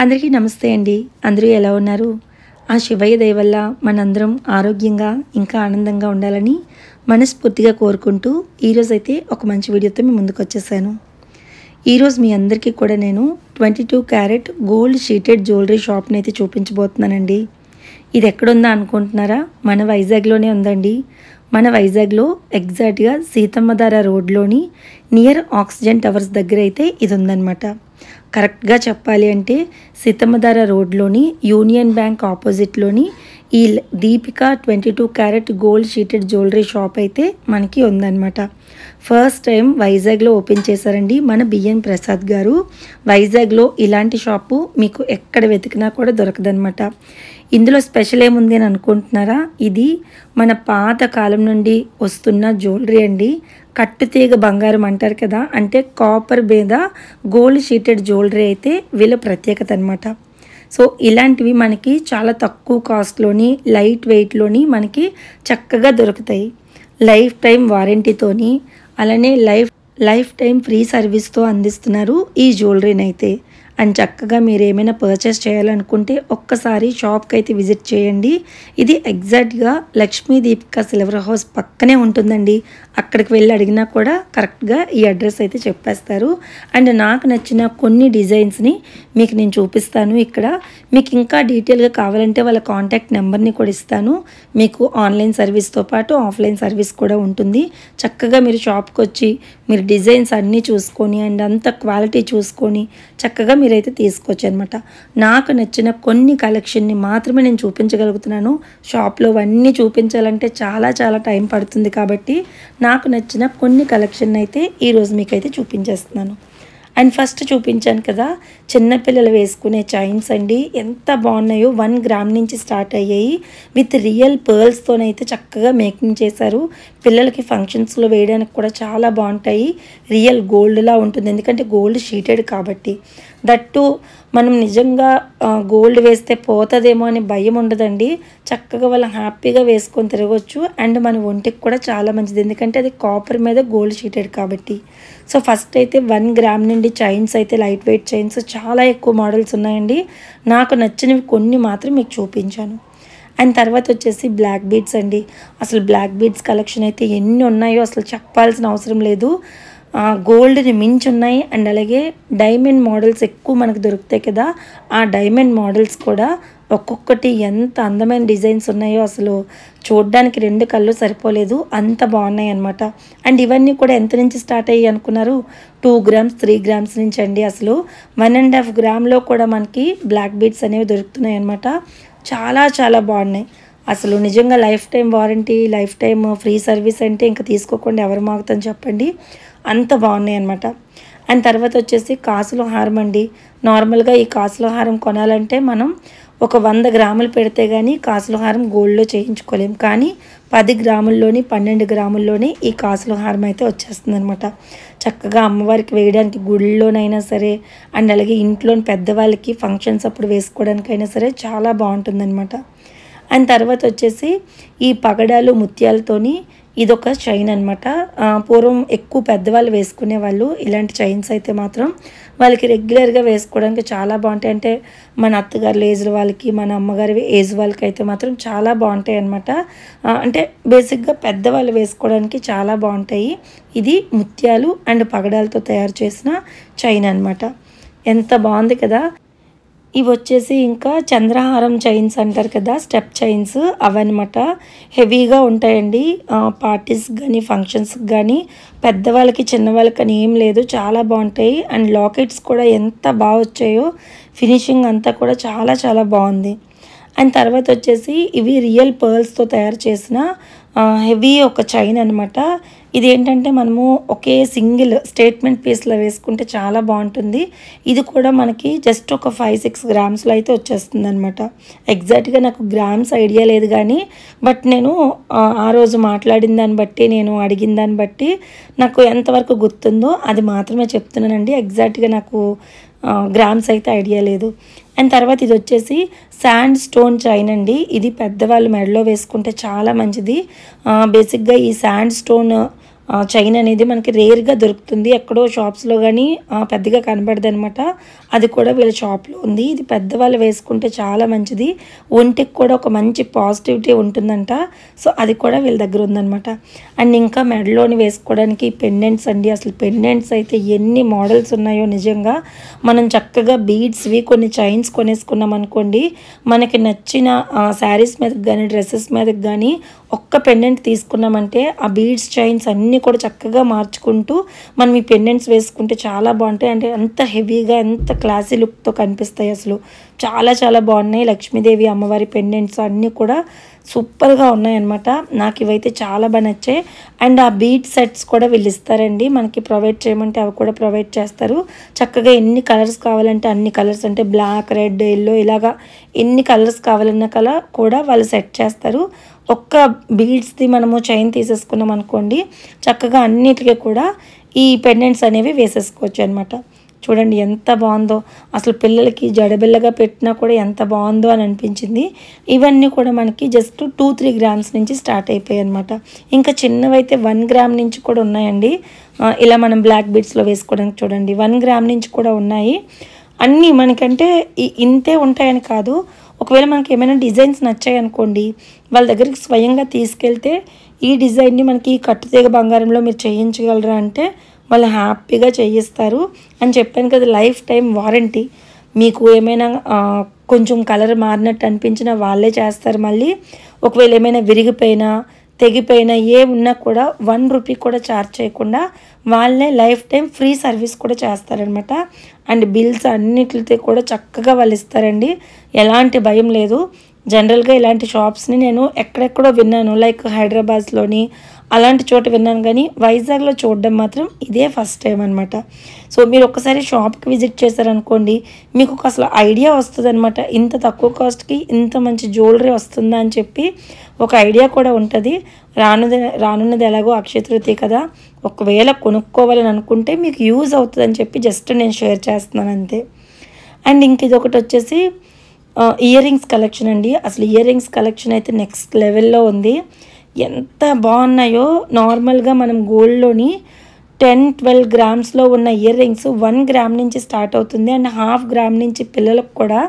అందరికీ నమస్తే అండి. అందరూ ఎలా ఉన్నారు? ఆ శివయ్య దయ వల్ల మనందరం ఆరోగ్యంగా ఇంకా ఆనందంగా ఉండాలని మనస్ఫూర్తిగా కోరుకుంటూ ఈరోజైతే ఒక మంచి వీడియోతో మీ ముందుకు వచ్చేసాను. ఈరోజు మీ అందరికీ కూడా నేను 22 క్యారెట్ గోల్డ్ షీటెడ్ జ్యువెలరీ షాప్ని అయితే చూపించబోతున్నానండి. ఇది ఎక్కడుందా అనుకుంటున్నారా? మన వైజాగ్లోనే ఉందండి. మన వైజాగ్లో ఎగ్జాక్ట్గా సీతమ్మధార రోడ్లోని నియర్ ఆక్సిజన్ టవర్స్ దగ్గర అయితే ఇది ఉందన్నమాట. కరెక్ట్గా చెప్పాలి అంటే సీతమ్మధార రోడ్లోని యూనియన్ బ్యాంక్ ఆపోజిట్లోని ఈ Deepika 22 carat gold sheeted jewellery shop అయితే మనకి ఉందన్నమాట. ఫస్ట్ టైం వైజాగ్లో ఓపెన్ చేశారండి మన బిఎన్ ప్రసాద్ గారు. వైజాగ్లో ఇలాంటి షాపు మీకు ఎక్కడ వెతికినా కూడా దొరకదనమాట. ఇందులో స్పెషల్ ఏముంది అని అనుకుంటున్నారా? ఇది మన పాత కాలం నుండి వస్తున్న జ్యువెలరీ అండి. కట్టుతీగ బంగారం అంటారు కదా, అంటే కాపర్ మీద గోల్డ్ షీటెడ్ జ్యువెలరీ అయితే వీళ్ళ ప్రత్యేకత అనమాట. సో ఇలాంటివి మనకి చాలా తక్కువ కాస్ట్లోని లైట్ వెయిట్లోని మనకి చక్కగా దొరుకుతాయి. లైఫ్ టైం వారంటీతోని అలానే లైఫ్ టైం ఫ్రీ సర్వీస్తో అందిస్తున్నారు ఈ జ్యువెలరీని అయితే. అండ్ చక్కగా మీరు ఏమైనా పర్చేస్ చేయాలనుకుంటే ఒక్కసారి షాప్కి అయితే విజిట్ చేయండి. ఇది ఎగ్జాక్ట్గా లక్ష్మీ దీపిక సిల్వర్ హౌస్ పక్కనే ఉంటుందండి. అక్కడికి వెళ్ళి అడిగినా కూడా కరెక్ట్గా ఈ అడ్రస్ అయితే చెప్పేస్తారు. అండ్ నాకు నచ్చిన కొన్ని డిజైన్స్ని మీకు నేను చూపిస్తాను. ఇక్కడ మీకు ఇంకా డీటెయిల్గా కావాలంటే వాళ్ళ కాంటాక్ట్ నెంబర్ని కూడా ఇస్తాను. మీకు ఆన్లైన్ సర్వీస్తో పాటు ఆఫ్లైన్ సర్వీస్ కూడా ఉంటుంది. చక్కగా మీరు షాప్కి వచ్చి మీరు డిజైన్స్ అన్నీ చూసుకొని అండ్ అంత క్వాలిటీ చూసుకొని చక్కగా మీరైతే తీసుకోవచ్చు అనమాట. నాకు నచ్చిన కొన్ని కలెక్షన్ని మాత్రమే నేను చూపించగలుగుతున్నాను. షాప్లో అన్నీ చూపించాలంటే చాలా టైం పడుతుంది. కాబట్టి నాకు నచ్చిన కొన్ని కలెక్షన్ అయితే ఈరోజు మీకైతే చూపించేస్తున్నాను. అండ్ ఫస్ట్ చూపించాను కదా చిన్నపిల్లలు వేసుకునే చైన్స్ అండి. ఎంత బాగున్నాయో. 1 గ్రామ్ నుంచి స్టార్ట్ అయ్యాయి. విత్ రియల్ పర్ల్స్తోనైతే చక్కగా మేకింగ్ చేశారు. పిల్లలకి ఫంక్షన్స్లో వేయడానికి కూడా చాలా బాగుంటాయి. రియల్ గోల్డ్లా ఉంటుంది, ఎందుకంటే గోల్డ్ షీటెడ్ కాబట్టి. దట్టు మనం నిజంగా గోల్డ్ వేస్తే పోతుందేమో అని భయం ఉండదండి. చక్కగా వాళ్ళు హ్యాపీగా వేసుకొని తిరగవచ్చు. అండ్ మన ఒంటికి కూడా చాలా మంచిది, ఎందుకంటే అది కాపర్ మీద గోల్డ్ షీటెడ్ కాబట్టి. సో ఫస్ట్ అయితే 1 గ్రామ్ నుండి చైన్స్ అయితే లైట్ వెయిట్ చైన్స్ చాలా ఎక్కువ మోడల్స్ ఉన్నాయండి. నాకు నచ్చినవి కొన్ని మాత్రం మీకు చూపించాను. అండ్ తర్వాత వచ్చేసి బ్లాక్ బీడ్స్ అండి. అసలు బ్లాక్ బీడ్స్ కలెక్షన్ అయితే ఎన్ని ఉన్నాయో అసలు చెప్పాల్సిన అవసరం లేదు. గోల్డ్ని మించి ఉన్నాయి. అండ్ అలాగే డైమండ్ మోడల్స్ ఎక్కువ మనకు దొరుకుతాయి కదా, ఆ డైమండ్ మోడల్స్ కూడా ఒక్కొక్కటి ఎంత అందమైన డిజైన్స్ ఉన్నాయో అసలు చూడడానికి 2 కళ్ళు సరిపోలేదు, అంత బాగున్నాయి అనమాట. అండ్ ఇవన్నీ కూడా ఎంత నుంచి స్టార్ట్ అయ్యి అనుకున్నారు? 2 గ్రామ్స్ 3 గ్రామ్స్ నుంచి అండి. అసలు 1.5 గ్రామ్లో కూడా మనకి బ్లాక్ బీడ్స్ అనేవి దొరుకుతున్నాయి అనమాట. చాలా బాగున్నాయి. అసలు నిజంగా life time warranty, life time free service అంటే ఇంకా తీసుకోకుండా ఎవరు మాగుతాం చెప్పండి, అంత బాగున్నాయి అనమాట. అండ్ తర్వాత వచ్చేసి కాసుల హారం అండి. నార్మల్గా ఈ కాసుల హారం కొనాలంటే మనం ఒక 100 గ్రాములు పెడితే కానీ కాసుల హారం గోల్డ్లో చేయించుకోలేం. కానీ 10 గ్రాముల్లోని 12 గ్రాముల్లోనే ఈ కాసుల హారం అయితే వచ్చేస్తుంది అనమాట. చక్కగా అమ్మవారికి వేయడానికి గుళ్ళోనైనా సరే అండ్ అలాగే ఇంట్లోని పెద్దవాళ్ళకి ఫంక్షన్స్ అప్పుడు వేసుకోవడానికైనా సరే చాలా బాగుంటుందన్నమాట. అండ్ తర్వాత వచ్చేసి ఈ పగడాలు ముత్యాలతోని ఇదొక చైన్ అనమాట. పూర్వం ఎక్కువ పెద్దవాళ్ళు వేసుకునే వాళ్ళు ఇలాంటి చైన్స్ అయితే మాత్రం వాళ్ళకి రెగ్యులర్గా వేసుకోవడానికి చాలా బాగుంటాయి. అంటే మన అత్తగారు ఏజ్ వాళ్ళకి, మన అమ్మగారి ఏజ్ వాళ్ళకి అయితే మాత్రం చాలా బాగుంటాయి అనమాట. అంటే బేసిక్గా పెద్దవాళ్ళు వేసుకోవడానికి చాలా బాగుంటాయి. ఇది ముత్యాలు అండ్ పగడాలతో తయారు చేసిన చైన్ అనమాట. ఎంత బాగుంది కదా. ఇవి వచ్చేసి ఇంకా చంద్రహారం చైన్స్ అంటారు కదా, స్టెప్ చైన్స్ అవన్నమాట. హెవీగా ఉంటాయండి. పార్టీస్కి కానీ ఫంక్షన్స్కి కానీ పెద్దవాళ్ళకి చిన్నవాళ్ళకి అని ఏం లేదు, చాలా బాగుంటాయి. అండ్ లాకెట్స్ కూడా ఎంత బాగా వచ్చాయో, ఫినిషింగ్ అంతా కూడా చాలా బాగుంది. అండ్ తర్వాత వచ్చేసి ఇవి రియల్ పర్ల్స్తో తయారు చేసిన హెవీ ఒక చైన్ అనమాట. ఇది ఏంటంటే మనము ఒకే సింగిల్ స్టేట్మెంట్ పీస్లో వేసుకుంటే చాలా బాగుంటుంది. ఇది కూడా మనకి జస్ట్ ఒక 5-6 గ్రామ్స్లో అయితే వచ్చేస్తుంది అనమాట. ఎగ్జాక్ట్గా నాకు గ్రామ్స్ ఐడియా లేదు కానీ బట్ నేను ఆ రోజు మాట్లాడిన దాన్ని బట్టి, నేను అడిగిన దాన్ని బట్టి నాకు ఎంతవరకు గుర్తుందో అది మాత్రమే చెప్తున్నానండి. ఎగ్జాక్ట్గా నాకు గ్రామ్స్ అయితే ఐడియా లేదు. అండ్ తర్వాత ఇది వచ్చేసి శాండ్ స్టోన్ చైన్ అండి. ఇది పెద్దవాళ్ళు మెడలో వేసుకుంటే చాలా మంచిది. బేసిక్గా ఈ శాండ్ స్టోన్ చైన్ అనేది మనకి రేర్గా దొరుకుతుంది, ఎక్కడో షాప్స్లో కానీ పెద్దగా కనబడదు అనమాట. అది కూడా వీళ్ళ షాప్లో ఉంది. ఇది పెద్దవాళ్ళు వేసుకుంటే చాలా మంచిది, ఒంటికి కూడా ఒక మంచి పాజిటివిటీ ఉంటుందంట. సో అది కూడా వీళ్ళ దగ్గర ఉందన్నమాట. అండ్ ఇంకా మెడలోని వేసుకోవడానికి పెండెంట్స్ అండి. అసలు పెండెంట్స్ అయితే ఎన్ని మోడల్స్ ఉన్నాయో నిజంగా. మనం చక్కగా బీడ్స్వి కొన్ని చైన్స్ కొనేసుకున్నాం అనుకోండి, మనకి నచ్చిన శారీస్ మీదకి కానీ డ్రెస్సెస్ మీదకి కానీ ఒక్క పెండెంట్ తీసుకున్నామంటే ఆ బీడ్స్ చైన్స్ అన్నీ కూడా చక్కగా మార్చుకుంటూ మనం ఈ పెండెంట్స్ వేసుకుంటే చాలా బాగుంటాయి. అంటే అంత హెవీగా ఎంత క్లాసీ లుక్తో కనిపిస్తాయి. అసలు చాలా చాలా బాగున్నాయి. లక్ష్మీదేవి అమ్మవారి పెండెంట్స్ అన్నీ కూడా సూపర్గా ఉన్నాయన్నమాట. నాకు ఇవైతే చాలా బాగా నచ్చాయి. అండ్ ఆ బీడ్ సెట్స్ కూడా వీళ్ళు ఇస్తారండి, మనకి ప్రొవైడ్ చేయమంటే అవి కూడా ప్రొవైడ్ చేస్తారు. చక్కగా ఎన్ని కలర్స్ కావాలంటే అన్ని కలర్స్, అంటే బ్లాక్, రెడ్, ఎల్లో ఇలాగా ఎన్ని కలర్స్ కావాలన్న కలర్ కూడా వాళ్ళు సెట్ చేస్తారు. ఒక్క బీడ్స్ది మనము చైన్ తీసేసుకున్నాం అనుకోండి, చక్కగా అన్నిటికీ కూడా ఈ పెండెంట్స్ అనేవి వేసేసుకోవచ్చు అనమాట. చూడండి ఎంత బాగుందో. అసలు పిల్లలకి జడబిల్లగా పెట్టినా కూడా ఎంత బాగుందో అని అనిపించింది. ఇవన్నీ కూడా మనకి జస్ట్ 2-3 గ్రామ్స్ నుంచి స్టార్ట్ అయిపోయాయి అనమాట. ఇంకా చిన్నవైతే 1 గ్రామ్ నుంచి కూడా ఉన్నాయండి. ఇలా మనం బ్లాక్ బీడ్స్లో వేసుకోవడానికి చూడండి 1 గ్రామ్ నుంచి కూడా ఉన్నాయి. అన్నీ మనకంటే ఇంతే ఉంటాయని కాదు, ఒకవేళ మనకి ఏమైనా డిజైన్స్ నచ్చాయి అనుకోండి, వాళ్ళ దగ్గరికి స్వయంగా తీసుకెళ్తే ఈ డిజైన్ని మనకి కట్టుతీగ బంగారంలో మీరు చేయించగలరా అంటే వాళ్ళు హ్యాపీగా చేయిస్తారు. అని చెప్పాను కదా, లైఫ్ టైం వారంటీ. మీకు ఏమైనా కొంచెం కలర్ మారినట్టు అనిపించినా వాళ్ళే చేస్తారు. మళ్ళీ ఒకవేళ ఏమైనా విరిగిపోయినా తెగిపోయినా ఏ ఉన్నా కూడా 1 రూపీ కూడా ఛార్జ్ చేయకుండా వాళ్ళే లైఫ్ టైం ఫ్రీ సర్వీస్ కూడా చేస్తారనమాట. అండ్ బిల్స్ అన్నిటితో కూడా చక్కగా వాళ్ళు ఇస్తారండి, ఎలాంటి భయం లేదు. జనరల్గా ఇలాంటి షాప్స్ని నేను ఎక్కడెక్కడో విన్నాను, లైక్ హైదరాబాద్లోని అలాంటి చోట విన్నాను, కానీ వైజాగ్లో చూడడం మాత్రం ఇదే ఫస్ట్ టైం అనమాట. సో మీరు ఒక్కసారి షాప్కి విజిట్ చేశారనుకోండి, మీకు అసలు ఐడియా వస్తుంది అనమాట, ఇంత తక్కువ కాస్ట్కి ఇంత మంచి జ్యువెలరీ వస్తుందా అని చెప్పి ఒక ఐడియా కూడా ఉంటుంది. రానున్నది ఎలాగో అక్షయ తృతీయ కదా, ఒకవేళ కొనుక్కోవాలని అనుకుంటే మీకు యూజ్ అవుతుందని చెప్పి జస్ట్ నేను షేర్ చేస్తున్నాను అంతే. అండ్ ఇంక ఇది ఒకటి వచ్చేసి ఇయర్ రింగ్స్ కలెక్షన్ అండి. అసలు ఇయర్ రింగ్స్ కలెక్షన్ అయితే నెక్స్ట్ లెవెల్లో ఉంది. ఎంత బాగున్నాయో. నార్మల్గా మనం గోల్డ్లోని 10-12 గ్రామ్స్లో ఉన్న ఇయర్ రింగ్స్ 1 గ్రామ్ నుంచి స్టార్ట్ అవుతుంది. అండ్ 1/2 గ్రామ్ నుంచి పిల్లలకు కూడా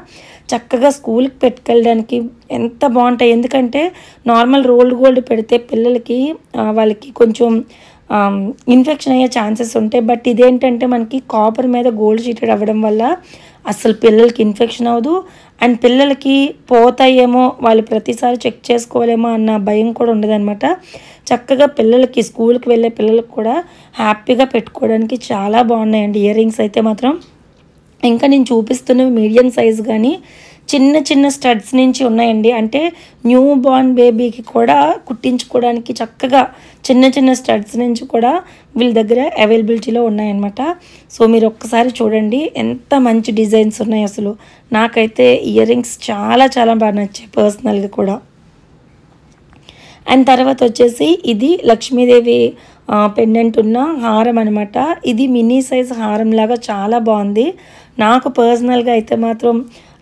చక్కగా స్కూల్కి పెట్టుకెళ్ళడానికి ఎంత బాగుంటాయి. ఎందుకంటే నార్మల్ రోల్డ్ గోల్డ్ పెడితే పిల్లలకి వాళ్ళకి కొంచెం ఇన్ఫెక్షన్ అయ్యే ఛాన్సెస్ ఉంటాయి. బట్ ఇదేంటంటే మనకి కాపర్ మీద గోల్డ్ షీటెడ్ అవ్వడం వల్ల అసలు పిల్లలకి ఇన్ఫెక్షన్ అవ్వదు. అండ్ పిల్లలకి పోతాయేమో, వాళ్ళు ప్రతిసారి చెక్ చేసుకోవాలేమో అన్న భయం కూడా ఉండదన్నమాట. చక్కగా పిల్లలకి స్కూల్కి వెళ్ళే పిల్లలకు కూడా హ్యాపీగా పెట్టుకోవడానికి చాలా బాగున్నాయండి ఇయర్ రింగ్స్ అయితే మాత్రం. ఇంకా నేను చూపిస్తున్నవి మీడియం సైజ్ కానీ చిన్న చిన్న స్టడ్స్ నుంచి ఉన్నాయండి. అంటే న్యూ బార్న్ బేబీకి కూడా కుట్టించుకోవడానికి చక్కగా చిన్న చిన్న స్టడ్స్ నుంచి కూడా వీళ్ళ దగ్గర అవైలబిలిటీలో ఉన్నాయన్నమాట. సో మీరు ఒక్కసారి చూడండి ఎంత మంచి డిజైన్స్ ఉన్నాయి. అసలు నాకైతే ఇయర్ రింగ్స్ చాలా చాలా బాగా నచ్చాయి పర్సనల్గా కూడా. అండ్ తర్వాత వచ్చేసి ఇది లక్ష్మీదేవి పెండెంట్ ఉన్న హారం అనమాట. ఇది మినీ సైజ్ హారం లాగా చాలా బాగుంది. నాకు పర్సనల్గా అయితే మాత్రం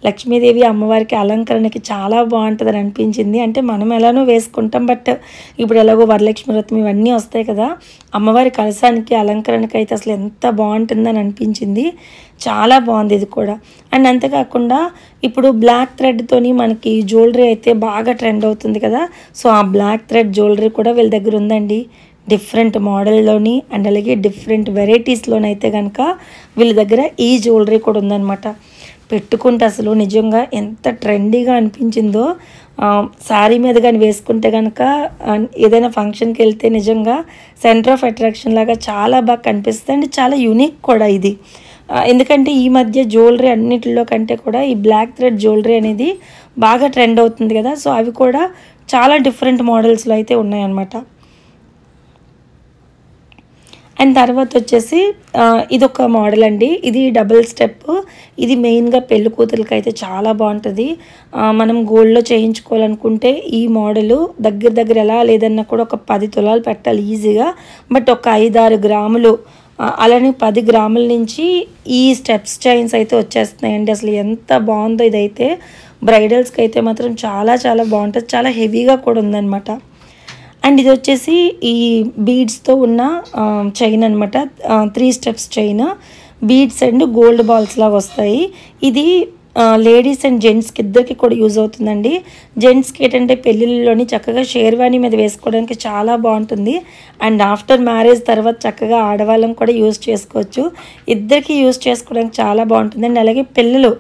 లక్ష్మీదేవి అమ్మవారికి అలంకరణకి చాలా బాగుంటుందని అనిపించింది. అంటే మనం ఎలానో వేసుకుంటాం, బట్ ఇప్పుడు ఎలాగో వరలక్ష్మి వ్రతం ఇవన్నీ వస్తాయి కదా, అమ్మవారి కలశానికి అలంకరణకి అయితే అసలు ఎంత బాగుంటుందని అనిపించింది. చాలా బాగుంది ఇది కూడా. అండ్ అంతేకాకుండా ఇప్పుడు బ్లాక్ థ్రెడ్తోని మనకి జ్యువెలరీ అయితే బాగా ట్రెండ్ అవుతుంది కదా, సో ఆ బ్లాక్ థ్రెడ్ జ్యువెలరీ కూడా వీళ్ళ దగ్గర ఉందండి. డిఫరెంట్ మోడల్లోని అండ్ అలాగే డిఫరెంట్ వెరైటీస్లోనైతే కనుక వీళ్ళ దగ్గర ఈ జ్యువెలరీ కూడా ఉందన్నమాట. పెట్టుకుంటే అసలు నిజంగా ఎంత ట్రెండీగా అనిపించిందో. శారీ మీద కానీ వేసుకుంటే కనుక ఏదైనా ఫంక్షన్కి వెళ్తే నిజంగా సెంటర్ ఆఫ్ అట్రాక్షన్ లాగా చాలా బాగా కనిపిస్తుంది. అండ్ చాలా యూనిక్ కూడా ఇది. ఎందుకంటే ఈ మధ్య జ్యువెలరీ అన్నిటిలో కంటే కూడా ఈ బ్లాక్ థ్రెడ్ జ్యువెలరీ అనేది బాగా ట్రెండ్ అవుతుంది కదా, సో అవి కూడా చాలా డిఫరెంట్ మోడల్స్లో అయితే ఉన్నాయన్నమాట. అండ్ తర్వాత వచ్చేసి ఇదొక మోడల్ అండి. ఇది డబుల్ స్టెప్. ఇది మెయిన్గా పెళ్లి కూతురికి అయితే చాలా బాగుంటుంది. మనం గోల్డ్లో చేయించుకోవాలనుకుంటే ఈ మోడలు దగ్గర ఎలా లేదన్నా కూడా ఒక 10 తులాలు పెట్టాలి ఈజీగా. బట్ ఒక 5-6 గ్రాములు అలానే 10 గ్రాముల నుంచి ఈ స్టెప్స్ చైన్స్ అయితే వచ్చేస్తున్నాయండి. అసలు ఎంత బాగుందో ఇదైతే. బ్రైడల్స్కి అయితే మాత్రం చాలా చాలా బాగుంటుంది. చాలా హెవీగా కూడా ఉందన్నమాట. అండ్ ఇది వచ్చేసి ఈ బీడ్స్తో ఉన్న చైన్ అనమాట. 3 steps chain, beads and gold balls లాగా వస్తాయి. ఇది లేడీస్ అండ్ జెంట్స్కి ఇద్దరికి కూడా యూజ్ అవుతుందండి. జెంట్స్కి ఏంటంటే పెళ్ళిళ్ళలోని చక్కగా షేర్వాణి మీద వేసుకోవడానికి చాలా బాగుంటుంది. అండ్ ఆఫ్టర్ మ్యారేజ్ తర్వాత చక్కగా ఆడవాళ్ళం కూడా యూజ్ చేసుకోవచ్చు. ఇద్దరికి యూజ్ చేసుకోవడానికి చాలా బాగుంటుంది. అండ్ అలాగే పిల్లలు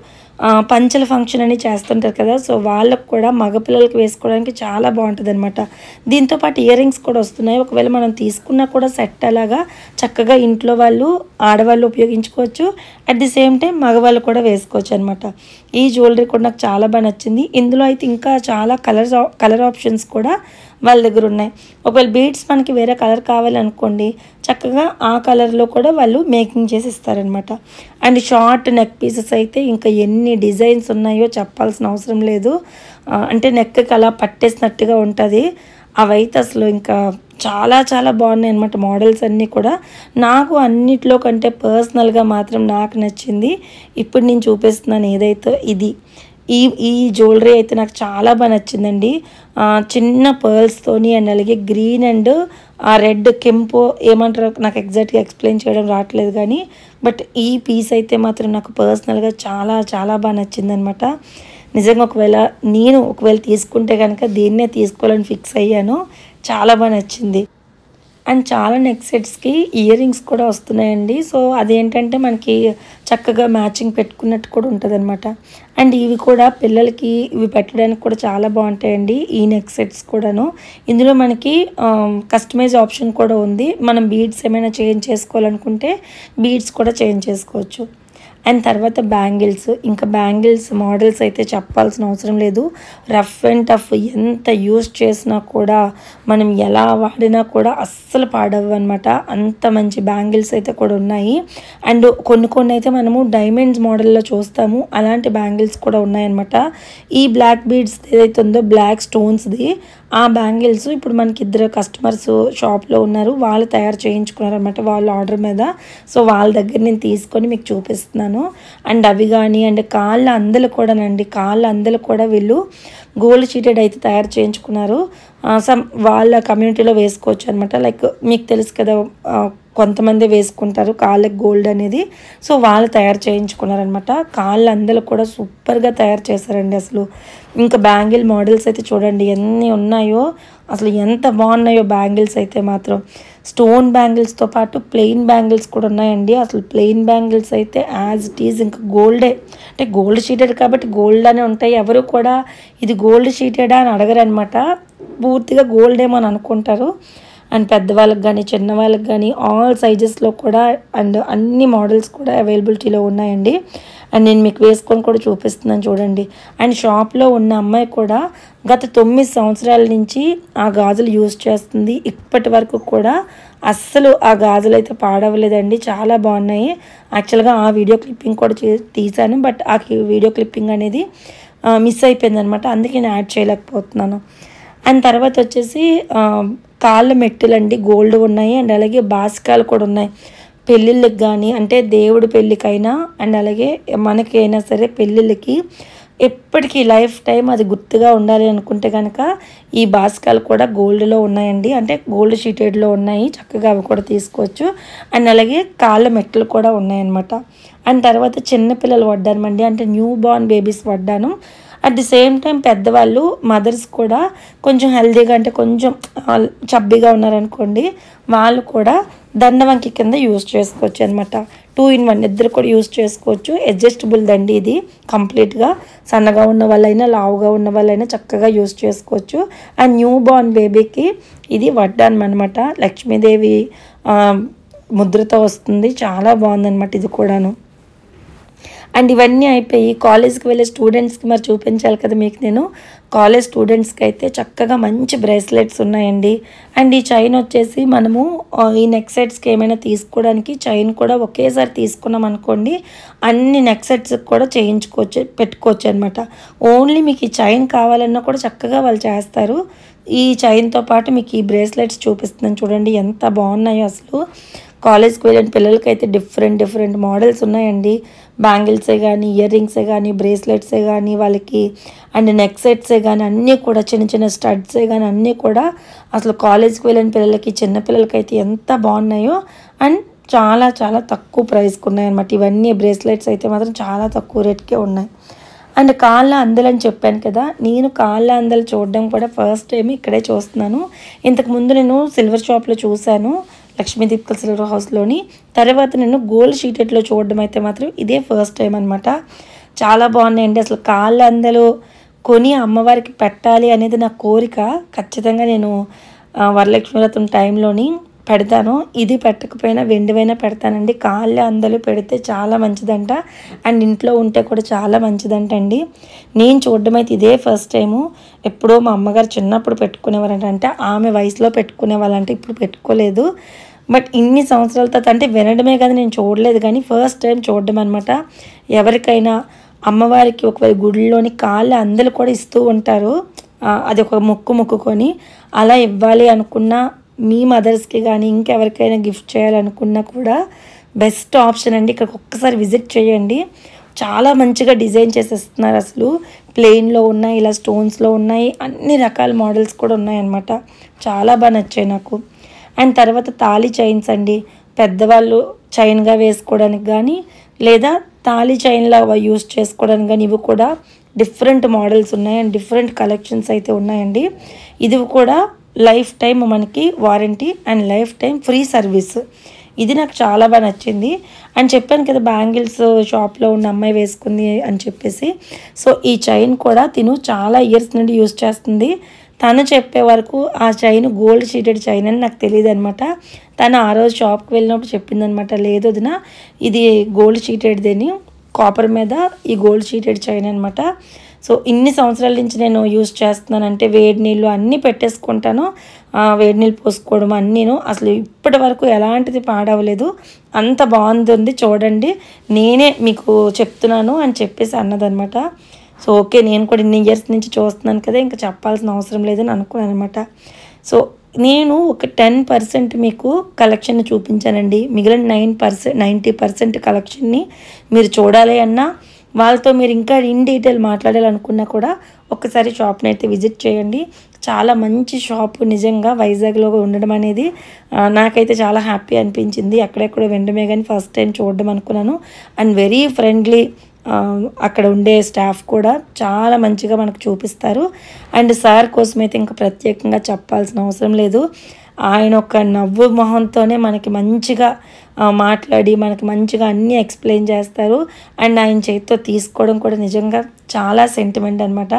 పంచల ఫంక్షన్ అని చేస్తుంటారు కదా, సో వాళ్ళకు కూడా మగపిల్లలకి వేసుకోవడానికి చాలా బాగుంటుంది అనమాట. దీంతోపాటు ఇయర్ రింగ్స్ కూడా వస్తున్నాయి. ఒకవేళ మనం తీసుకున్నా కూడా సెట్ అలాగా చక్కగా ఇంట్లో వాళ్ళు ఆడవాళ్ళు ఉపయోగించుకోవచ్చు. అట్ ది సేమ్ టైం మగవాళ్ళు కూడా వేసుకోవచ్చు అనమాట. ఈ జ్యువెలరీ కూడా నాకు చాలా బాగా నచ్చింది. ఇందులో అయితే ఇంకా చాలా కలర్ ఆప్షన్స్ కూడా వాళ్ళ దగ్గర ఉన్నాయి. ఒకవేళ బీడ్స్ మనకి వేరే కలర్ కావాలనుకోండి, చక్కగా ఆ కలర్లో కూడా వాళ్ళు మేకింగ్ చేసి ఇస్తారనమాట. అండ్ షార్ట్ నెక్ పీసెస్ అయితే ఇంకా ఎన్ని డిజైన్స్ ఉన్నాయో చెప్పాల్సిన అవసరం లేదు. అంటే నెక్కి అలా పట్టేసినట్టుగా ఉంటుంది. అవైతే అసలు ఇంకా చాలా చాలా బాగున్నాయి అనమాట. మోడల్స్ అన్నీ కూడా నాకు అన్నిట్లో కంటే పర్సనల్గా మాత్రం నాకు నచ్చింది ఇప్పుడు నేను చూపిస్తున్నాను ఏదైతే ఇది. ఈ జ్యువెలరీ అయితే నాకు చాలా బాగా నచ్చిందండి. చిన్న పర్ల్స్తోని అండ్ అలాగే గ్రీన్ అండ్ రెడ్ కెంపో ఏమంటారో నాకు ఎగ్జాక్ట్గా ఎక్స్ప్లెయిన్ చేయడం రావట్లేదు, కానీ బట్ ఈ పీస్ అయితే మాత్రం నాకు పర్సనల్గా చాలా చాలా బాగా నచ్చిందనమాట. నిజంగా ఒకవేళ తీసుకుంటే కనుక దీన్నే తీసుకోవాలని ఫిక్స్ అయ్యాను. చాలా బాగా నచ్చింది. అండ్ చాలా నెక్ సెట్స్కి ఇయర్ రింగ్స్ కూడా వస్తున్నాయండి. సో అదేంటంటే మనకి చక్కగా మ్యాచింగ్ పెట్టుకున్నట్టు కూడా ఉంటుంది అనమాట. అండ్ ఇవి కూడా పిల్లలకి ఇవి పెట్టడానికి కూడా చాలా బాగుంటాయండి ఈ నెక్ సెట్స్ కూడాను. ఇందులో మనకి కస్టమైజ్ ఆప్షన్ కూడా ఉంది. మనం బీడ్స్ ఏమైనా చేంజ్ చేసుకోవాలనుకుంటే బీడ్స్ కూడా చేంజ్ చేసుకోవచ్చు. అండ్ తర్వాత బ్యాంగిల్స్ మోడల్స్ అయితే చెప్పాల్సిన అవసరం లేదు. రఫ్ అండ్ టఫ్ ఎంత యూస్ చేసినా కూడా మనం ఎలా వాడినా కూడా అస్సలు పాడవు అనమాట. అంత మంచి బ్యాంగిల్స్ అయితే కూడా ఉన్నాయి. అండ్ కొన్ని అయితే మనము డైమండ్స్ మోడల్లో చూస్తాము, అలాంటి బ్యాంగిల్స్ కూడా ఉన్నాయన్నమాట. ఈ బ్లాక్ బీడ్స్ ఏదైతే ఉందో బ్లాక్ స్టోన్స్ది ఆ బ్యాంగిల్స్ ఇప్పుడు మనకి 2 కస్టమర్స్ షాప్లో ఉన్నారు. వాళ్ళు తయారు చేయించుకున్నారు అనమాట వాళ్ళ ఆర్డర్ మీద. సో వాళ్ళ దగ్గర నేను తీసుకొని మీకు చూపిస్తున్నాను. అండ్ అవి కానీ అండ్ కాళ్ళ అందలు కూడా వీళ్ళు గోల్డ్ షీటెడ్ అయితే తయారు చేయించుకున్నారు. వాళ్ళ కమ్యూనిటీలో వేసుకోవచ్చు అనమాట. లైక్ మీకు తెలుసు కదా, కొంతమంది వేసుకుంటారు కాళ్ళకి గోల్డ్ అనేది. సో వాళ్ళు తయారు చేయించుకున్నారనమాట. కాళ్ళ అందలు కూడా సూపర్గా తయారు చేశారండి. అసలు ఇంకా బ్యాంగిల్ మోడల్స్ అయితే చూడండి ఎన్ని ఉన్నాయో, అసలు ఎంత బాగున్నాయో బ్యాంగిల్స్ అయితే మాత్రం. స్టోన్ బ్యాంగిల్స్తో పాటు ప్లెయిన్ బ్యాంగిల్స్ కూడా ఉన్నాయండి. అసలు ప్లెయిన్ బ్యాంగిల్స్ అయితే యాజ్ ఇట్ ఈజ్ ఇంకా గోల్డే, అంటే గోల్డ్ షీటెడ్ కాబట్టి గోల్డ్ అనే ఉంటాయి. ఎవరు కూడా ఇది గోల్డ్ షీటెడా అని అడగరు అనమాట. పూర్తిగా గోల్డ్ ఏమో అని అనుకుంటారు. అండ్ పెద్దవాళ్ళకి కానీ చిన్నవాళ్ళకి కానీ ఆల్ సైజెస్లో కూడా అండ్ అన్ని మోడల్స్ కూడా అవైలబిలిటీలో ఉన్నాయండి. అండ్ నేను మీకు వేసుకొని కూడా చూపిస్తున్నాను చూడండి. అండ్ షాప్లో ఉన్న అమ్మాయి కూడా గత 9 సంవత్సరాల నుంచి ఆ గాజులు యూజ్ చేస్తుంది. ఇప్పటి వరకు కూడా అస్సలు ఆ గాజులు అయితే పాడవలేదండి. చాలా బాగున్నాయి. యాక్చువల్గా ఆ వీడియో క్లిప్పింగ్ కూడా తీశాను, బట్ ఆ వీడియో క్లిప్పింగ్ అనేది మిస్ అయిపోయింది అనమాట. అందుకే నేను యాడ్ చేయలేకపోతున్నాను. అండ్ తర్వాత వచ్చేసి కాళ్ళ మెట్టులండి గోల్డ్ ఉన్నాయి. అండ్ అలాగే బాసికాలు కూడా ఉన్నాయి. పెళ్ళిళ్ళకి కానీ అంటే దేవుడి పెళ్ళికైనా అండ్ అలాగే మనకైనా సరే పెళ్ళిళ్ళకి ఎప్పటికీ లైఫ్ టైం అది గుర్తుగా ఉండాలి అనుకుంటే కనుక ఈ బాసికాలు కూడా గోల్డ్లో ఉన్నాయండి. అంటే గోల్డ్ షీటెడ్లో ఉన్నాయి. చక్కగా అవి కూడా తీసుకోవచ్చు. అండ్ అలాగే కాళ్ళ మెట్టలు కూడా ఉన్నాయన్నమాట. అండ్ తర్వాత చిన్నపిల్లలు వడ్డానమండి, అంటే న్యూ బార్న్ బేబీస్ వడ్డాను. అట్ ది సేమ్ టైం పెద్దవాళ్ళు మదర్స్ కూడా కొంచెం హెల్తీగా అంటే కొంచెం చబ్బీగా ఉన్నారనుకోండి, వాళ్ళు కూడా దండవంకి కింద యూజ్ చేసుకోవచ్చు అనమాట. 2 in 1 ఇద్దరు కూడా యూజ్ చేసుకోవచ్చు. అడ్జస్టబుల్ దండి ఇది కంప్లీట్గా. సన్నగా ఉన్న వాళ్ళైనా లావుగా ఉన్న వాళ్ళైనా చక్కగా యూజ్ చేసుకోవచ్చు. అండ్ న్యూ బార్న్ బేబీకి ఇది వడ్డానం అనమాట. లక్ష్మీదేవి ముద్రతో వస్తుంది. చాలా బాగుందన్నమాట ఇది కూడాను. అండ్ ఇవన్నీ అయిపోయి కాలేజ్కి వెళ్ళే స్టూడెంట్స్కి మరి చూపించాలి కదా మీకు నేను. కాలేజ్ స్టూడెంట్స్కి అయితే చక్కగా మంచి బ్రేస్లెట్స్ ఉన్నాయండి. అండ్ ఈ చైన్ వచ్చేసి మనము ఈ నెక్ సెట్స్కి ఏమైనా తీసుకోవడానికి చైన్ కూడా ఒకేసారి తీసుకున్నాం అనుకోండి, అన్ని నెక్ సెట్స్కి కూడా పెట్టుకోవచ్చు అనమాట. ఓన్లీ మీకు ఈ చైన్ కావాలన్నా కూడా చక్కగా వాళ్ళు చేస్తారు. ఈ చైన్తో పాటు మీకు ఈ బ్రేస్లెట్స్ చూపిస్తున్నాను చూడండి ఎంత బాగున్నాయో. అసలు కాలేజ్కి వెళ్ళిన పిల్లలకైతే డిఫరెంట్ మోడల్స్ ఉన్నాయండి. బ్యాంగిల్సే కానీ, ఇయర్ రింగ్సే కానీ, బ్రేస్లెట్సే కానీ వాళ్ళకి అండ్ నెక్ సెట్సే కానీ అన్నీ కూడా చిన్న చిన్న స్టడ్సే కానీ అన్నీ కూడా అసలు కాలేజ్కి వెళ్ళిన పిల్లలకి, చిన్నపిల్లలకైతే ఎంత బాగున్నాయో అండ్ చాలా చాలా తక్కువ ప్రైస్కి ఉన్నాయన్నమాట. ఇవన్నీ బ్రేస్లెట్స్ అయితే మాత్రం చాలా తక్కువ రేట్కే ఉన్నాయి. అండ్ కాళ్ళ అందలు అని చెప్పాను కదా, నేను కాళ్ళ అందలు చూడడం కూడా ఫస్ట్ టైం ఇక్కడే చూస్తున్నాను. ఇంతకుముందు నేను సిల్వర్ షాప్లో చూశాను, లక్ష్మీ దీప్కల్ సిల్వర్ హౌస్లోని. తర్వాత నేను గోల్డ్ షీటెడ్లో చూడడం అయితే మాత్రం ఇదే ఫస్ట్ టైం అనమాట. చాలా బాగున్నాయండి. అసలు కాళ్ళ అందలు కొని అమ్మవారికి పెట్టాలి అనేది నా కోరిక. ఖచ్చితంగా నేను వరలక్ష్మి వ్రతం టైంలోని పెడతాను. ఇది పెట్టకపోయినా వెండివైనా పెడతానండి. కాళ్ళ అందలు పెడితే చాలా మంచిదంట అండ్ ఇంట్లో ఉంటే కూడా చాలా మంచిదంట అండి. నేను చూడడం అయితే ఇదే ఫస్ట్ టైము. ఎప్పుడో మా అమ్మగారు చిన్నప్పుడు పెట్టుకునేవారంట, అంటే ఆమె వయసులో పెట్టుకునేవాళ్ళంటే, ఇప్పుడు పెట్టుకోలేదు. బట్ ఇన్ని సంవత్సరాల తర్వాత అంటే వినడమే కదా, నేను చూడలేదు కానీ ఫస్ట్ టైం చూడడం అనమాట. ఎవరికైనా అమ్మవారికి ఒకవేళ గుడిలోని కాళ్ళ అందలు కూడా ఇస్తూ ఉంటారు, అది ఒక మొక్కుకొని అలా ఇవ్వాలి అనుకున్నా మీ మదర్స్కి కానీ ఇంకెవరికైనా గిఫ్ట్ చేయాలనుకున్నా కూడా బెస్ట్ ఆప్షన్ అండి. ఇక్కడికి ఒక్కసారి విజిట్ చేయండి. చాలా మంచిగా డిజైన్ చేసేస్తున్నారు. అసలు ప్లెయిన్లో ఉన్నాయి, ఇలా స్టోన్స్లో ఉన్నాయి, అన్ని రకాల మోడల్స్ కూడా ఉన్నాయన్నమాట. చాలా బాగా నచ్చాయి నాకు. అండ్ తర్వాత తాళి చైన్స్ అండి, పెద్దవాళ్ళు చైన్గా వేసుకోవడానికి కానీ లేదా తాళి చైన్లా యూస్ చేసుకోవడానికి కానీ ఇవి కూడా డిఫరెంట్ మోడల్స్ ఉన్నాయి అండ్ డిఫరెంట్ కలెక్షన్స్ అయితే ఉన్నాయండి. ఇది కూడా లైఫ్ టైం మనకి warranty and life time free service. ఇది నాకు చాలా బాగా నచ్చింది. అండ్ చెప్పాను కదా బ్యాంగిల్స్ షాప్లో ఉన్న అమ్మాయి వేసుకుంది అని చెప్పేసి. సో ఈ చైన్ కూడా తిను చాలా ఇయర్స్ నుండి యూజ్ చేస్తుంది. తను చెప్పే వరకు ఆ చైన్ గోల్డ్ షీటెడ్ చైన్ అని నాకు తెలియదు అనమాట. తను ఆ రోజు షాప్కి వెళ్ళినప్పుడు చెప్పిందనమాట, లేదు వదినా ఇది గోల్డ్ షీటెడ్దేని, కాపర్ మీద ఈ గోల్డ్ షీటెడ్ చైన్ అనమాట. సో ఇన్ని సంవత్సరాల నుంచి నేను యూజ్ చేస్తున్నానంటే వేడి నీళ్ళు అన్నీ పెట్టేసుకుంటాను, వేడి నీళ్ళు పోసుకోవడం అన్నీను. అసలు ఇప్పటి వరకు ఎలాంటిది పాడవలేదు, అంత బాగుంది చూడండి, నేనే మీకు చెప్తున్నాను అని చెప్పేసి అన్నదనమాట. సో ఓకే, నేను కూడా ఇన్ని ఇయర్స్ నుంచి చూస్తున్నాను కదా, ఇంకా చెప్పాల్సిన అవసరం లేదని అనుకున్నాను అనమాట. సో నేను ఒక 10% మీకు కలెక్షన్ చూపించానండి. మిగిలిన 90% కలెక్షన్ని మీరు చూడాలి అన్నా, వాళ్ళతో మీరు ఇంకా ఇన్ డీటెయిల్ మాట్లాడాలనుకున్నా కూడా ఒక్కసారి షాప్ని అయితే విజిట్ చేయండి. చాలా మంచి షాపు నిజంగా వైజాగ్లో ఉండడం అనేది నాకైతే చాలా హ్యాపీ అనిపించింది. అక్కడెక్కడ వినడమే కానీ ఫస్ట్ టైం చూడడం అనుకున్నాను. అండ్ వెరీ ఫ్రెండ్లీ, అక్కడ ఉండే స్టాఫ్ కూడా చాలా మంచిగా మనకు చూపిస్తారు. అండ్ సార్ కోసం అయితే ఇంకా ప్రత్యేకంగా చెప్పాల్సిన అవసరం లేదు. ఆయన ఒక నవ్వు మొహంతోనే మనకి మంచిగా మాట్లాడి మనకి మంచిగా అన్నీ ఎక్స్ప్లెయిన్ చేస్తారు. అండ్ ఆయన చేతితో తీసుకోవడం కూడా నిజంగా చాలా సెంటిమెంట్ అనమాట.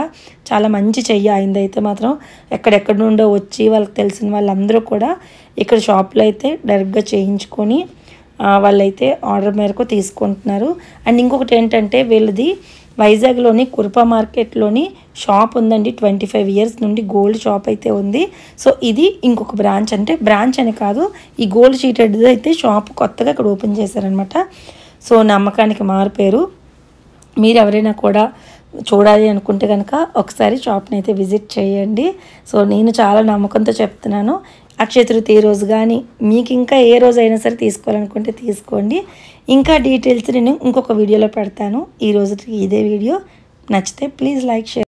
చాలా మంచి చెయ్యి ఆయనదైతే మాత్రం. ఎక్కడెక్కడ నుండో వచ్చి వాళ్ళకి తెలిసిన వాళ్ళందరూ కూడా ఇక్కడ షాప్లో అయితే డైరెక్ట్గా చేయించుకొని వాళ్ళైతే ఆర్డర్ మేరకు తీసుకుంటున్నారు. అండ్ ఇంకొకటి ఏంటంటే వీళ్ళది వైజాగ్లోని కుర్పా మార్కెట్లోని షాప్ ఉందండి. 25 years నుండి గోల్డ్ షాప్ అయితే ఉంది. సో ఇది ఇంకొక బ్రాంచ్, అంటే బ్రాంచ్ అని కాదు, ఈ గోల్డ్ షీటెడ్ అయితే షాప్ కొత్తగా ఇక్కడ ఓపెన్ చేశారనమాట. సో నమ్మకానికి మారిపోయారు. మీరు ఎవరైనా కూడా చూడాలి అనుకుంటే కనుక ఒకసారి షాప్ని అయితే విజిట్ చేయండి. సో నేను చాలా నమ్మకంతో చెప్తున్నాను. అక్షయ తృతీయ రోజు కానీ మీకు ఇంకా ఏ రోజైనా సరే తీసుకోవాలనుకుంటే తీసుకోండి. ఇంకా డీటెయిల్స్ నేను ఇంకొక వీడియోలో పెడతాను. ఈ రోజుకి ఇదే వీడియో. నచ్చితే ప్లీజ్ లైక్, షేర్.